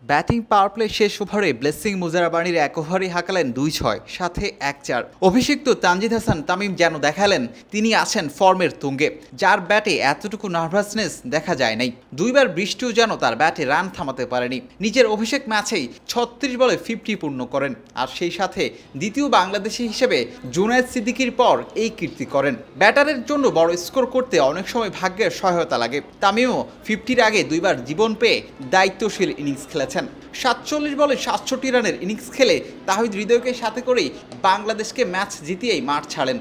Batting power play শেষ ওভারে blessing মুজারাবানির এক ওভারে হাঁকালেন ২-৬, সাথে ১-৪। অভিষিক্ত তানজিদ হাসান তামিম যেন দেখালেন তিনি আছেন ফর্মের তুঙ্গে, যার ব্যাটে এতটুকু নার্ভাসনেস দেখা যায় নাই। দুইবার বৃষ্টিও যেন তার ব্যাটে রান থামাতে পারেনি। নিজের অভিষেক ম্যাচেই ৩৬ বলে 50 পূর্ণ করেন, আর সেই সাথে দ্বিতীয় বাংলাদেশি হিসেবে জুনায়েদ সিদ্দিকীর পর এই কীর্তি করেন। ব্যাটারের জন্য বড় স্কোর করতে অনেক সময় ভাগ্যের সহায়তা লাগে। তামিমও 50-র আগে দুইবার জীবন পেয়ে দায়িত্বশীল ইনিংস খেলেছেন। ৪৭ বলে ৬৭ রানের ইনিংস খেলে তাহিদ হৃদয়কে সাথে করেই বাংলাদেশকে ম্যাচ জিতিয়েই মাঠ ছাড়েন।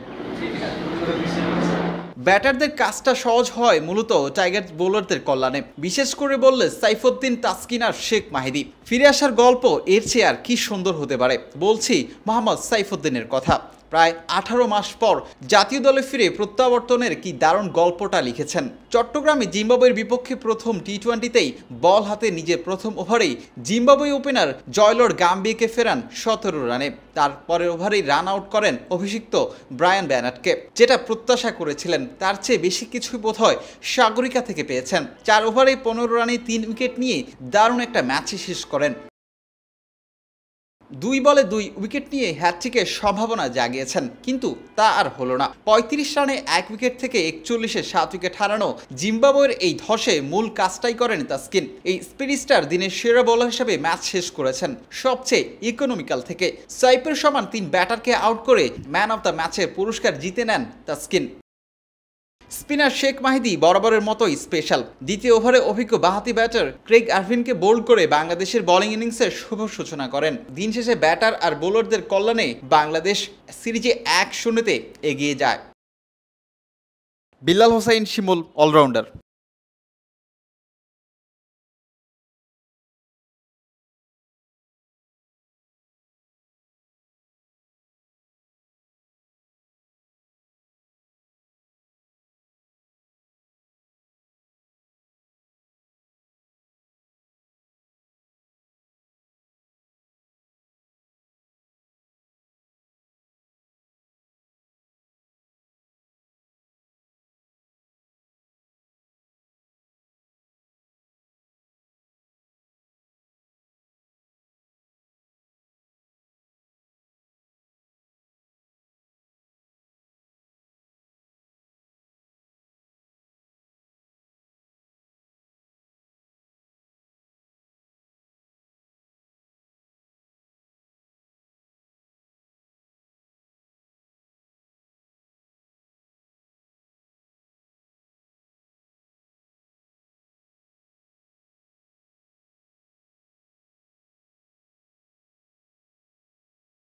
ব্যাটারদের কাজটা সহজ হয় মূলত টাইগার বোলারদের কল্যাণে, বিশেষ করে বললে সাইফুদ্দিন, তাসকিন আর শেখ মাহিদি। ফিরে আসার গল্প এর চেয়ে আর কি সুন্দর হতে পারে। বলছি মোহাম্মদ সাইফুদ্দিনের কথা। প্রায় 18 মাস পর জাতীয় দলে ফিরে প্রত্যাবর্তনের কি দারুণ গল্পটা লিখেছেন। চট্টগ্রামে জিম্বাবুয়ের বিপক্ষে প্রথম টি-20তেই বল হাতে নিজের প্রথম ওভারেই জিম্বাবুয়ে ওপেনার জয়লর্ড গাম্বিয়াকে ফেরান 17 রানে। তার পরের ওভারেই রান আউট করেন অভিষিক্ত ব্রায়ান বেনাটকে। যেটা প্রত্যাশা করেছিলেন তার চেয়ে বেশি কিছুই বোধহয় সাগরিকা থেকে পেয়েছেন। 4 ওভারে 15 রানে 3 উইকেট নিয়ে দারুণ একটা ম্যাচে শেষ করেন। 2 বলে 2 উইকেট নিয়ে হ্যাটট্রিকের সম্ভাবনা জাগিয়েছেন, কিন্তু তা আর হলো না। 35 রানে 1 উইকেট থেকে 41-এ 7 উইকেট হারানো জিম্বাবুয়ের এই ধসে মূল কাজটাই করেন তাসকিন। এই স্পিরিস্টার দিনের সেরা বোলার হিসেবে ম্যাচ শেষ করেছেন সবচেয়ে ইকোনমিক্যাল থেকে। সাইফের সমান 3 ব্যাটারকে আউট করে ম্যান অব দ্য ম্যাচের পুরস্কার জিতে নেন তাসকিন। স্পিনার শেখ মাহিদি বরাবরের মতোই স্পেশাল। দ্বিতীয় ওভারে অভিজ্ঞ বাঁহাতি ব্যাটার ক্রেগ আরভিনকে বোল্ড করে বাংলাদেশের বোলিং ইনিংসের শুভ সূচনা করেন। দিন শেষে ব্যাটার আর বোলারদের কল্যাণে বাংলাদেশ সিরিজে 1-0-তে এগিয়ে যায়। বিল্লাল হোসাইন শিমুল, অলরাউন্ডার।